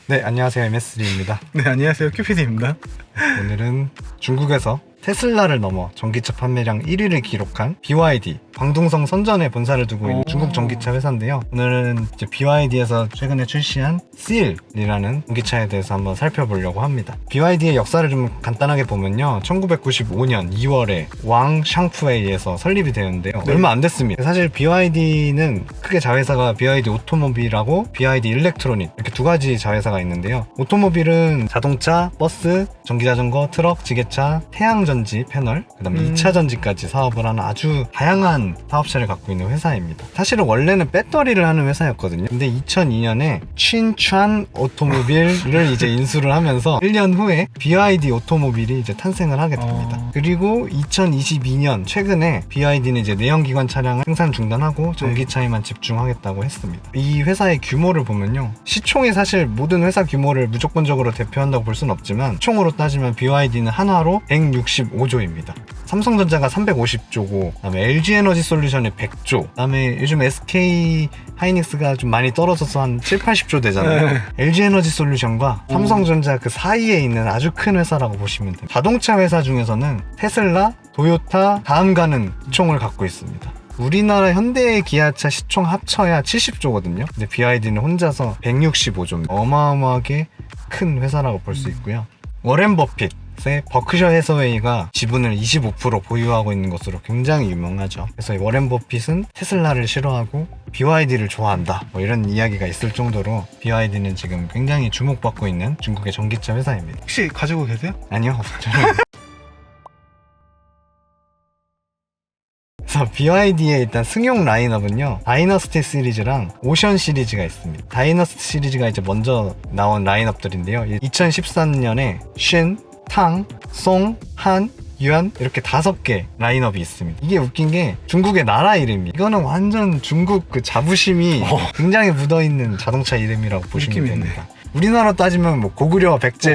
네, 안녕하세요. MS3입니다. 네, 안녕하세요. 큐피디입니다. 오늘은 중국에서 테슬라를 넘어 전기차 판매량 1위를 기록한 BYD, 광둥성 선전에 본사를 두고 있는 중국 전기차 회사인데요. 오늘은 이제 BYD에서 최근에 출시한 SEAL이라는 전기차에 대해서 한번 살펴보려고 합니다. BYD의 역사를 좀 간단하게 보면요. 1995년 2월에 왕 샹푸웨이에서 설립이 되는데요. 네. 얼마 안 됐습니다. 사실 BYD는 크게 자회사가 BYD 오토모빌하고 BYD 일렉트로닉 이렇게 두 가지 자회사가 있는데요. 오토모빌은 자동차, 버스, 전기자전거, 트럭, 지게차, 태양전지 패널, 그 다음에 2차 전지까지 사업을 하는 아주 다양한 사업체를 갖고 있는 회사입니다. 사실은 원래는 배터리를 하는 회사였거든요. 근데 2002년에 춘추안 오토모빌을 이제 인수를 하면서 1년 후에 BYD 오토모빌이 이제 탄생을 하게 됩니다. 그리고 2022년 최근에 BYD는 이제 내연기관 차량을 생산 중단하고 전기차에만 집중하겠다고 했습니다. 이 회사의 규모를 보면요. 시총이 사실 모든 회사 규모를 무조건적으로 대표한다고 볼 수는 없지만 총으로 따지면 BYD는 한화로 165조입니다. 삼성전자가 350조고 그다음에 LG에너지 솔루션이 100조, 그다음에 요즘 SK 하이닉스가 좀 많이 떨어져서 한 7, 80조 되잖아요. LG에너지 솔루션과 삼성전자 그 사이에 있는 아주 큰 회사라고 보시면 됩니다. 자동차 회사 중에서는 테슬라, 도요타 다음 가는 시총을 갖고 있습니다. 우리나라 현대 기아차 시총 합쳐야 70조거든요. 근데 BYD는 혼자서 165조입니다. 어마어마하게 큰 회사라고 볼 수 있고요. 워렌 버핏의 버크셔 해서웨이가 지분을 25% 보유하고 있는 것으로 굉장히 유명하죠. 그래서 워렌 버핏은 테슬라를 싫어하고 BYD를 좋아한다, 뭐 이런 이야기가 있을 정도로 BYD는 지금 굉장히 주목받고 있는 중국의 전기차 회사입니다. 혹시 가지고 계세요? 아니요, 저는 그래서 BYD의 일단 승용 라인업은요, 다이너스티 시리즈랑 오션 시리즈가 있습니다. 다이너스티 시리즈가 이제 먼저 나온 라인업들인데요. 2013년에 신, 탕, 송, 한, 유안 이렇게 5개 라인업이 있습니다. 이게 웃긴 게 중국의 나라 이름이, 이거는 완전 중국 그 자부심이 굉장히 묻어있는 자동차 이름이라고 보시면 됩니다. 우리나라 따지면 뭐 고구려, 백제,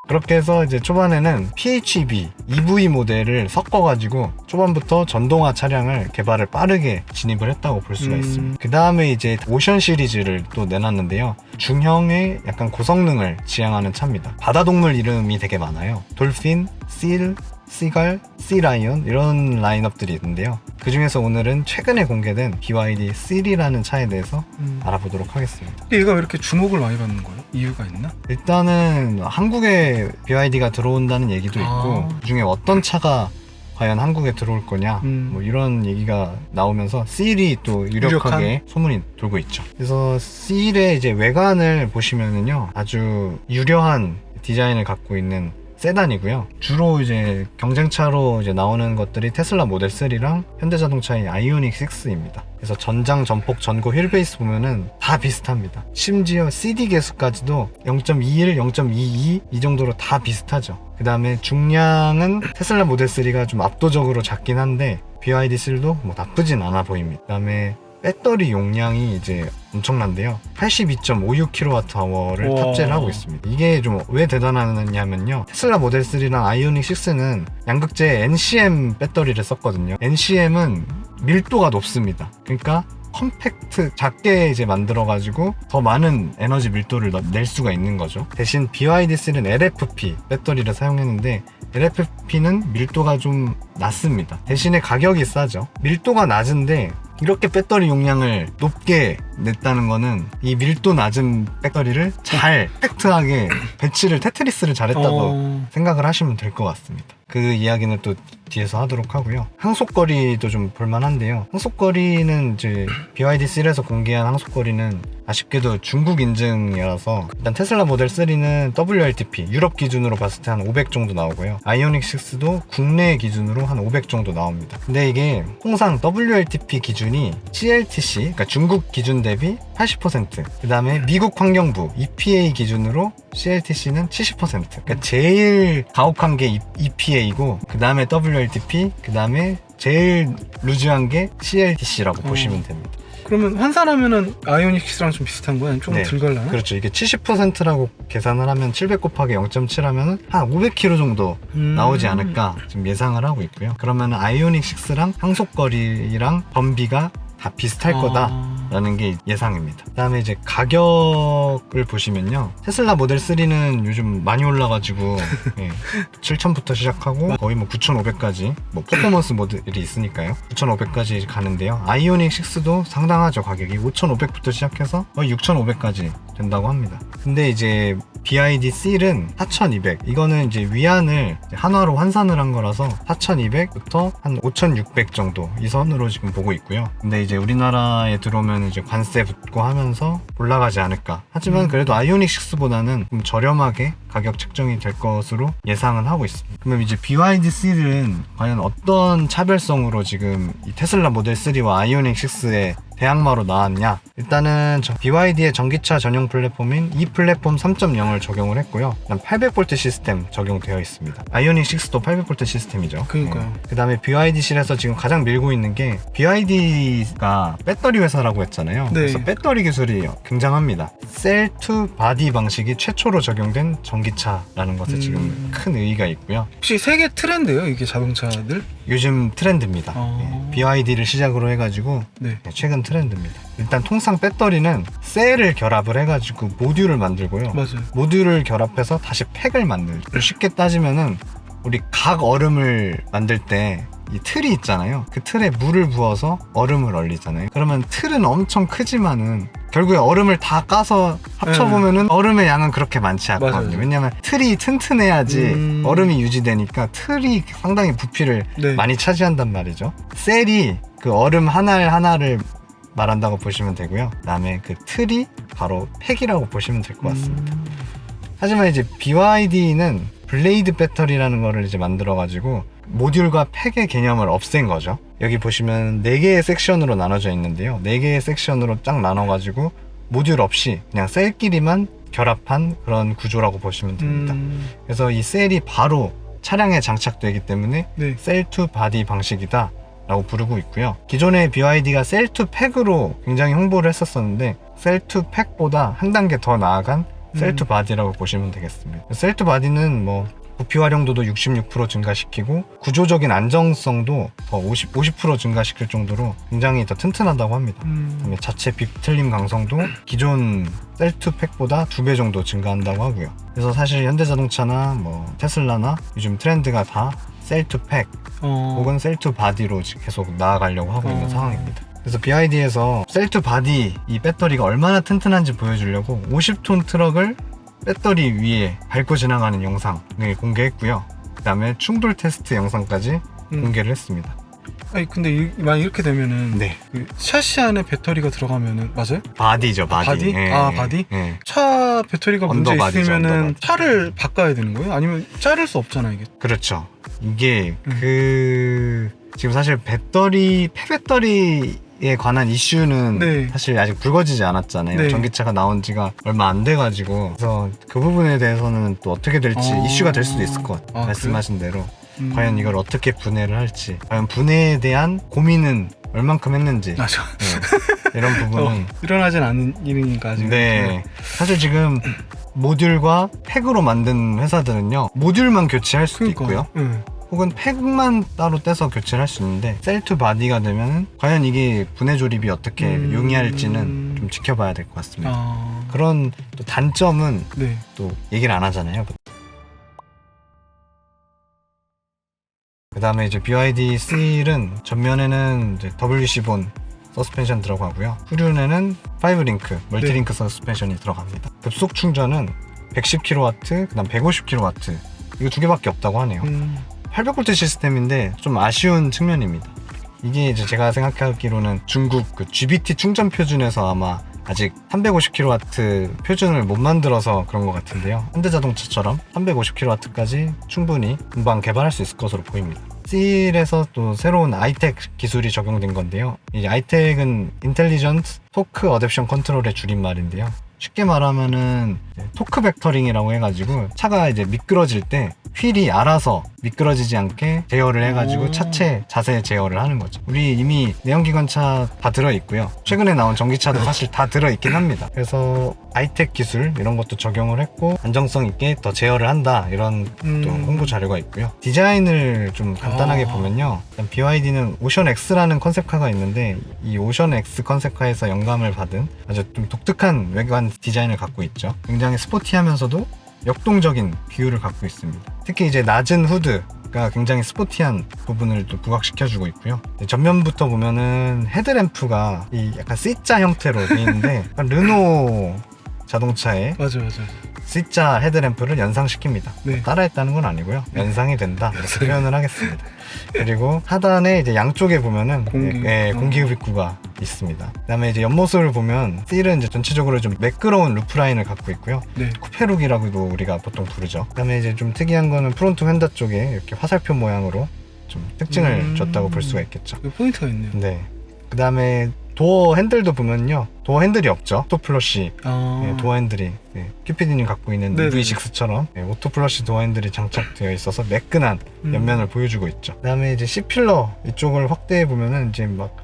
그렇게 해서 이제 초반에는 PHEV, EV 모델을 섞어가지고 초반부터 전동화 차량을 개발을 빠르게 진입을 했다고 볼 수가 있습니다. 그 다음에 이제 오션 시리즈를 또 내놨는데요. 중형의 약간 고성능을 지향하는 차입니다. 바다동물 이름이 되게 많아요. 돌핀, 실, 시갈, 시라이언 이런 라인업들이 있는데요. 그 중에서 오늘은 최근에 공개된 BYD SEAL이라는 차에 대해서 알아보도록 하겠습니다. 근데 얘가 왜 이렇게 주목을 많이 받는 거예요? 이유가 있나? 일단은 한국에 BYD가 들어온다는 얘기도 있고 그중에 어떤 차가 과연 한국에 들어올 거냐 뭐 이런 얘기가 나오면서 SEAL이 또 유력하게 소문이 돌고 있죠. 그래서 SEAL의 이제 외관을 보시면은요, 아주 유려한 디자인을 갖고 있는 세단이고요. 주로 이제 경쟁차로 이제 나오는 것들이 테슬라 모델 3랑 현대자동차의 아이오닉 6입니다. 그래서 전장, 전폭, 전고, 휠베이스 보면은 다 비슷합니다. 심지어 CD 개수까지도 0.21, 0.22 이 정도로 다 비슷하죠. 그 다음에 중량은 테슬라 모델 3가 좀 압도적으로 작긴 한데 BYD SEAL도 뭐 나쁘진 않아 보입니다. 그 다음에 배터리 용량이 이제 엄청난데요. 82.56kWh를 탑재를 하고 있습니다. 이게 좀 왜 대단하냐면요, 테슬라 모델 3랑 아이오닉 6는 양극재 NCM 배터리를 썼거든요. NCM은 밀도가 높습니다. 그러니까 컴팩트, 작게 이제 만들어가지고 더 많은 에너지 밀도를 낼 수가 있는 거죠. 대신 BYD3는 LFP 배터리를 사용했는데 LFP는 밀도가 좀 낮습니다. 대신에 가격이 싸죠. 밀도가 낮은데 이렇게 배터리 용량을 높게 냈다는 거는 이 밀도 낮은 배터리를 잘 팩트하게 배치를, 테트리스를 잘했다고 생각을 하시면 될 것 같습니다. 그 이야기는 또 뒤에서 하도록 하고요. 항속거리도 좀 볼만한데요. 항속거리는 이제 BYD SEAL에서 공개한 항속거리는 아쉽게도 중국 인증이라서 일단 테슬라 모델 3는 WLTP 유럽 기준으로 봤을 때 한 500 정도 나오고요. 아이오닉 6도 국내 기준으로 한 500 정도 나옵니다. 근데 이게 통상 WLTP 기준이 CLTC, 그러니까 중국 기준 대비 80%, 그 다음에 미국 환경부 EPA 기준으로 CLTC는 70%. 그러니까 제일 가혹한 게 EPA이고 그 다음에 WLTP, 그 다음에 제일 루즈한 게 CLTC라고 보시면 됩니다. 그러면 환산하면은 아이오닉 6랑 좀 비슷한 거야? 좀 덜 갈라나? 그렇죠. 이게 70%라고 계산을 하면 700 곱하기 0.7 하면 한 500km 정도 나오지 않을까 지금 예상을 하고 있고요. 그러면 아이오닉 6랑 항속거리랑 범비가 다 비슷할 거다라는 게 예상입니다. 그다음에 이제 가격을 보시면요, 테슬라 모델 3는 요즘 많이 올라가지고 7,000부터 시작하고 거의 뭐 9,500까지, 뭐 퍼포먼스 모델이 있으니까요, 9,500까지 가는데요. 아이오닉 6도 상당하죠. 가격이 5,500부터 시작해서 거의 6,500까지 된다고 합니다. 근데 이제 BYD C는 4,200, 이거는 이제 위안을 한화로 환산을 한 거라서 4,200부터 한 5,600 정도 이 선으로 지금 보고 있고요. 근데 이제 우리나라에 들어오면 이제 관세 붙고 하면서 올라가지 않을까. 하지만 그래도 아이오닉 6보다는 좀 저렴하게 가격 책정이 될 것으로 예상은 하고 있습니다. 그럼 이제 BYD C는 과연 어떤 차별성으로 지금 이 테슬라 모델 3와 아이오닉 6의 대항마로 나왔냐? 일단은 BYD의 전기차 전용 플랫폼인 E 플랫폼 3.0을 적용을 했고요. 800V 시스템 적용되어 있습니다. 아이오닉 6도 800V 시스템이죠. 그러니까요. 그 다음에 BYD실에서 지금 가장 밀고 있는 게, BYD가 배터리 회사라고 했잖아요. 네. 그래서 배터리 기술이 굉장합니다. 셀 투 바디 방식이 최초로 적용된 전기차라는 것에 지금 큰 의의가 있고요. 혹시 세계 트렌드예요, 이게 자동차들? 요즘 트렌드입니다. BYD를 시작으로 해가지고 네. 최근 트렌드입니다. 일단 통상 배터리는 셀을 결합을 해가지고 모듈을 만들고요. 맞아요. 모듈을 결합해서 다시 팩을 만들죠. 쉽게 따지면은 우리 각 얼음을 만들 때 이 틀이 있잖아요. 그 틀에 물을 부어서 얼음을 얼리잖아요. 그러면 틀은 엄청 크지만은 결국에 얼음을 다 까서 합쳐보면은 얼음의 양은 그렇게 많지 않거든요. 맞아요. 왜냐면 틀이 튼튼해야지 얼음이 유지되니까 틀이 상당히 부피를 네. 많이 차지한단 말이죠. 셀이 그 얼음 하나를 말한다고 보시면 되고요. 그다음에 그 틀이 바로 팩이라고 보시면 될 것 같습니다. 하지만 이제 BYD는 블레이드 배터리라는 거를 이제 만들어가지고 모듈과 팩의 개념을 없앤 거죠. 여기 보시면 4개의 섹션으로 나눠져 있는데요. 4개의 섹션으로 쫙 나눠가지고 모듈 없이 그냥 셀끼리만 결합한 그런 구조라고 보시면 됩니다. 그래서 이 셀이 바로 차량에 장착되기 때문에 네. 셀 투 바디 방식이다 라고 부르고 있고요. 기존에 BYD가 셀 투 팩으로 굉장히 홍보를 했었었는데, 셀 투 팩보다 한 단계 더 나아간 셀 투 바디라고 보시면 되겠습니다. 셀 투 바디는 뭐 부피 활용도도 66% 증가시키고 구조적인 안정성도 더 50% 증가시킬 정도로 굉장히 더 튼튼하다고 합니다. 그다음에 자체 비틀림 강성도 기존 셀 투 팩보다 2배 정도 증가한다고 하고요. 그래서 사실 현대자동차나 뭐 테슬라나 요즘 트렌드가 다 셀 투 팩 혹은 셀 투 바디로 계속 나아가려고 하고 있는 상황입니다. 그래서 BYD에서 셀 투 바디 이 배터리가 얼마나 튼튼한지 보여주려고 50톤 트럭을 배터리 위에 밟고 지나가는 영상을 공개했고요. 그 다음에 충돌 테스트 영상까지 공개를 했습니다. 아니 근데 만약 이렇게 되면은 네. 그 샤시 안에 배터리가 들어가면은 맞아요? 바디죠, 바디. 바디? 바디? 차 배터리가 문제 언더바디죠, 있으면은 언더바디. 차를 바꿔야 되는 거예요? 아니면 자를 수 없잖아 이게. 그렇죠. 이게 지금 사실 폐배터리에 관한 이슈는 네. 사실 아직 불거지지 않았잖아요. 네. 전기차가 나온 지가 얼마 안 돼가지고, 그래서 그 부분에 대해서는 또 어떻게 될지 이슈가 될 수도 있을 것 같아요. 말씀하신 대로 과연 이걸 어떻게 분해를 할지, 과연 분해에 대한 고민은 얼만큼 했는지, 맞아. 이런 부분은 일어나진 않은 일이니까 아직. 네. 사실 지금 모듈과 팩으로 만든 회사들은요, 모듈만 교체할 수도 있고요. 혹은 팩만 따로 떼서 교체를 할 수 있는데, 셀 투 바디가 되면은 과연 이게 분해 조립이 어떻게 용이할지는 좀 지켜봐야 될 것 같습니다. 그런 또 단점은 네. 또 얘기를 안 하잖아요. 그 다음에 이제 BYD C는 전면에는 이제 WC본 서스펜션 들어가고요. 후륜에는 5링크, 멀티링크 서스펜션이 들어갑니다. 급속 충전은 110kW, 그 다음 150kW, 이거 2개밖에 없다고 하네요. 800V 시스템인데 좀 아쉬운 측면입니다. 이게 이제 제가 생각하기로는 중국 그 GBT 충전 표준에서 아마 아직 350kW 표준을 못 만들어서 그런 것 같은데요. 현대자동차처럼 350kW까지 충분히 금방 개발할 수 있을 것으로 보입니다. C에서 또 새로운 아이텍 기술이 적용된 건데요. 이 아이텍은 인텔리전트 토크 어댑션 컨트롤의 줄임말인데요. 쉽게 말하면은 토크 벡터링이라고 해가지고 차가 이제 미끄러질 때 휠이 알아서 미끄러지지 않게 제어를 해가지고 차체 자세 제어를 하는 거죠. 우리 이미 내연기관차 다 들어있고요. 최근에 나온 전기차도 사실 다 들어있긴 합니다. 그래서 하이텍 기술 이런 것도 적용을 했고 안정성 있게 더 제어를 한다 이런 또 홍보 자료가 있고요. 디자인을 좀 간단하게 보면요, 일단 BYD는 오션 X라는 컨셉카가 있는데 이 오션 X 컨셉카에서 영감을 받은 아주 좀 독특한 외관 디자인을 갖고 있죠. 굉장히 스포티하면서도 역동적인 비율을 갖고 있습니다. 특히 이제 낮은 후드가 굉장히 스포티한 부분을 또 부각시켜주고 있고요. 전면부터 보면은 헤드램프가 이 약간 C자 형태로 되어 있는데 약간 르노 자동차의 맞아. C자 헤드램프를 연상시킵니다. 네. 따라했다는 건 아니고요. 연상이 된다 이렇게 표현을 하겠습니다. 그리고 하단에 이제 양쪽에 보면은 공기 흡입구가 있습니다. 그다음에 이제 옆모습을 보면 씰은 이제 전체적으로 좀 매끄러운 루프 라인을 갖고 있고요. 네. 쿠페룩이라고도 우리가 보통 부르죠. 그다음에 이제 좀 특이한 거는 프론트 휀다 쪽에 이렇게 화살표 모양으로 좀 특징을 줬다고 볼 수가 있겠죠. 포인트가 있네요. 네. 그다음에 도어 핸들도 보면요, 도어 핸들이 없죠. 오토 플러시 도어 핸들이 큐피디님 갖고 있는 네네. V6처럼 오토 플러시 도어 핸들이 장착되어 있어서 매끈한 옆면을 보여주고 있죠. 그다음에 이제 C필러 이쪽을 확대해 보면은 이제 막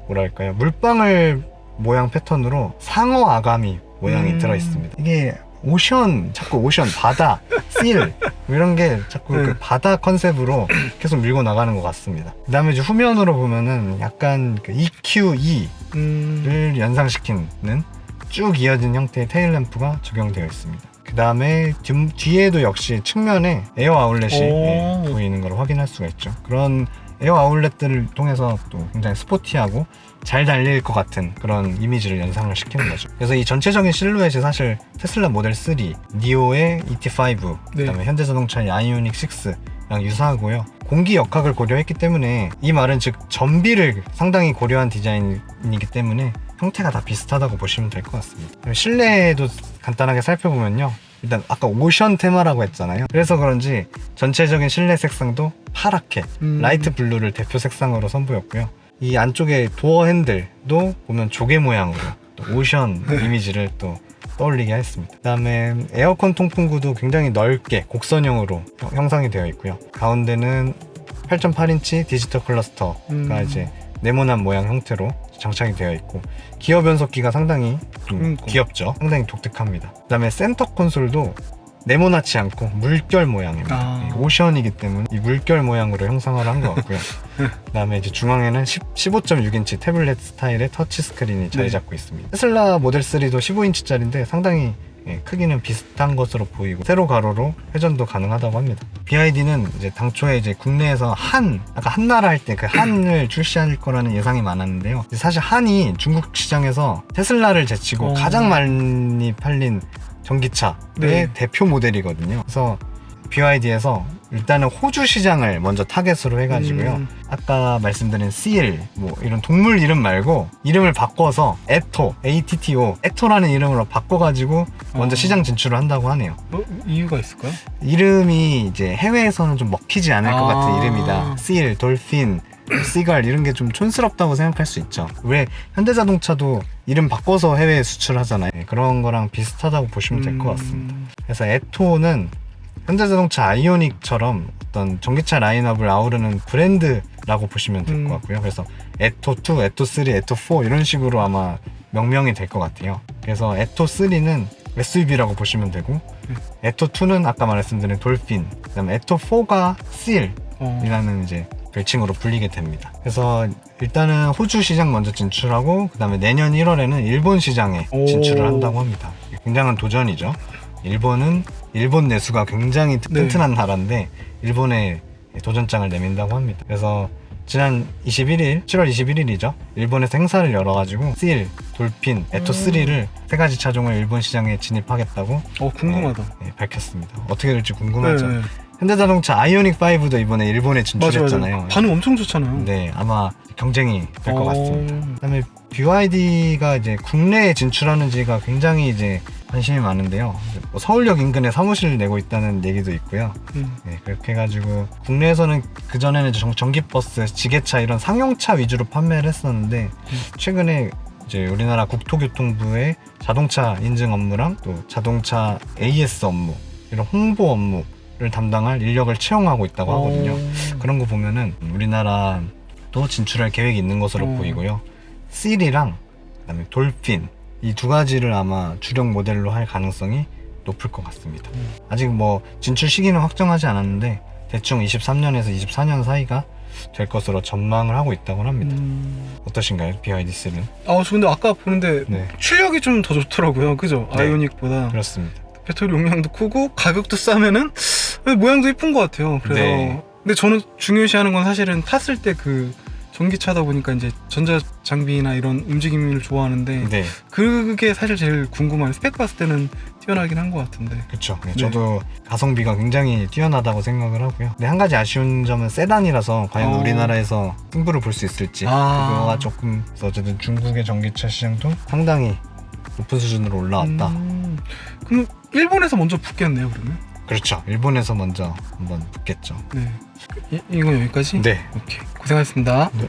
뭐랄까요, 물방울 모양 패턴으로 상어 아가미 모양이 들어 있습니다. 이게 오션, 자꾸 오션, 바다, 씰 이런 게 자꾸 그 바다 컨셉으로 계속 밀고 나가는 것 같습니다. 그 다음에 이제 후면으로 보면은 약간 그 EQE를 연상시키는 쭉 이어진 형태의 테일램프가 적용되어 있습니다. 그 다음에 뒤에도 역시 측면에 에어 아울렛이 보이는 걸 확인할 수가 있죠. 그런 에어 아울렛들을 통해서 또 굉장히 스포티하고 잘 달릴 것 같은 그런 이미지를 연상을 시키는 거죠. 그래서 이 전체적인 실루엣이 사실 테슬라 모델 3, 니오의 ET5, 그다음에 현대자동차의 아이오닉 6랑 유사하고요. 공기 역학을 고려했기 때문에 이 말은 즉 전비를 상당히 고려한 디자인이기 때문에 형태가 다 비슷하다고 보시면 될 것 같습니다. 실내에도 간단하게 살펴보면요, 일단 아까 오션 테마라고 했잖아요. 그래서 그런지 전체적인 실내 색상도 파랗게 라이트 블루를 대표 색상으로 선보였고요. 이 안쪽에 도어 핸들도 보면 조개 모양으로 또 오션 이미지를 또 떠올리게 했습니다. 그 다음에 에어컨 통풍구도 굉장히 넓게 곡선형으로 형성이 되어 있고요. 가운데는 8.8인치 디지털 클러스터가 이제 네모난 모양 형태로 장착이 되어 있고, 기어 변속기가 상당히 좀 귀엽죠. 상당히 독특합니다. 그 다음에 센터 콘솔도 네모나지 않고 물결 모양입니다. 오션이기 때문에 이 물결 모양으로 형상을 한 것 같고요. 그 다음에 이제 중앙에는 15.6인치 태블릿 스타일의 터치 스크린이 자리 잡고 있습니다. 테슬라 모델 3도 15인치짜리인데 상당히 크기는 비슷한 것으로 보이고 세로 가로로 회전도 가능하다고 합니다. BYD는 이제 당초에 이제 국내에서 아까 한나라 할 때 그 한을 출시할 거라는 예상이 많았는데요. 사실 한이 중국 시장에서 테슬라를 제치고 가장 많이 팔린 전기차의 대표 모델이거든요. 그래서 BYD에서 일단은 호주 시장을 먼저 타겟으로 해가지고요. 아까 말씀드린 씰, 뭐 이런 동물 이름 말고 이름을 바꿔서 에토, ATTO, 에토라는 이름으로 바꿔가지고 먼저 시장 진출을 한다고 하네요. 이유가 있을까요? 이름이 이제 해외에서는 좀 먹히지 않을 것 같은 이름이다. 씰, 돌핀, 시갈 이런 게 좀 촌스럽다고 생각할 수 있죠. 왜 현대자동차도 이름 바꿔서 해외에 수출하잖아요. 그런 거랑 비슷하다고 보시면 될 것 같습니다. 그래서 에토는 현대자동차 아이오닉처럼 어떤 전기차 라인업을 아우르는 브랜드라고 보시면 될 것 같고요. 그래서 에토2, 에토3, 에토4 이런 식으로 아마 명명이 될 것 같아요. 그래서 에토3는 SUV라고 보시면 되고, 에토2는 아까 말씀드린 돌핀, 그다음에 에토4가 씰이라는 이제 별칭으로 불리게 됩니다. 그래서 일단은 호주 시장 먼저 진출하고, 그 다음에 내년 1월에는 일본 시장에 진출을 한다고 합니다. 굉장한 도전이죠. 일본 내수가 굉장히 튼튼한 나라인데 일본에 도전장을 내민다고 합니다. 그래서 지난 7월 21일이죠. 일본에서 행사를 열어가지고 씰, 돌핀, 에토3를 세 가지 차종을 일본 시장에 진입하겠다고 궁금하다. 밝혔습니다. 어떻게 될지 궁금하죠. 현대자동차 아이오닉5도 이번에 일본에 진출했잖아요. 맞아. 반응 엄청 좋잖아요. 네, 아마 경쟁이 될 것 같습니다. 그다음에 BYD가 이제 국내에 진출하는 지가 굉장히 이제 관심이 많은데요. 뭐 서울역 인근에 사무실을 내고 있다는 얘기도 있고요. 네, 그렇게 해가지고 국내에서는 그전에는 전기버스, 지게차 이런 상용차 위주로 판매를 했었는데 최근에 이제 우리나라 국토교통부의 자동차 인증 업무랑 또 자동차 AS 업무, 이런 홍보 업무를 담당할 인력을 채용하고 있다고 하거든요. 그런 거 보면은 우리나라도 진출할 계획이 있는 것으로 보이고요. 씰이랑 그다음에 돌핀, 이 두 가지를 아마 주력 모델로 할 가능성이 높을 것 같습니다. 아직 뭐 진출 시기는 확정하지 않았는데 대충 23년에서 24년 사이가 될 것으로 전망을 하고 있다고 합니다. 어떠신가요? BYD3는? 저 근데 아까 보는데 네, 출력이 좀 더 좋더라고요. 그죠? 네. 아이오닉보다. 그렇습니다. 배터리 용량도 크고 가격도 싸면은 모양도 예쁜 것 같아요. 그래서 네. 근데 저는 중요시하는 건 사실은 탔을 때 그 전기차다 보니까 이제 전자 장비나 이런 움직임을 좋아하는데 네, 그게 사실 제일 궁금한 스펙 봤을 때는 뛰어나긴 한 것 같은데. 그렇죠. 네, 네. 저도 가성비가 굉장히 뛰어나다고 생각을 하고요. 근데 한 가지 아쉬운 점은 세단이라서 과연 우리나라에서 승부를 볼 수 있을지 그거가 조금 어쨌든 중국의 전기차 시장도 상당히 높은 수준으로 올라왔다. 그럼 일본에서 먼저 붙겠네요, 그러면? 그렇죠. 일본에서 먼저 한번 붙겠죠. 네. 이건 여기까지? 네. 오케이. 고생하셨습니다. 네.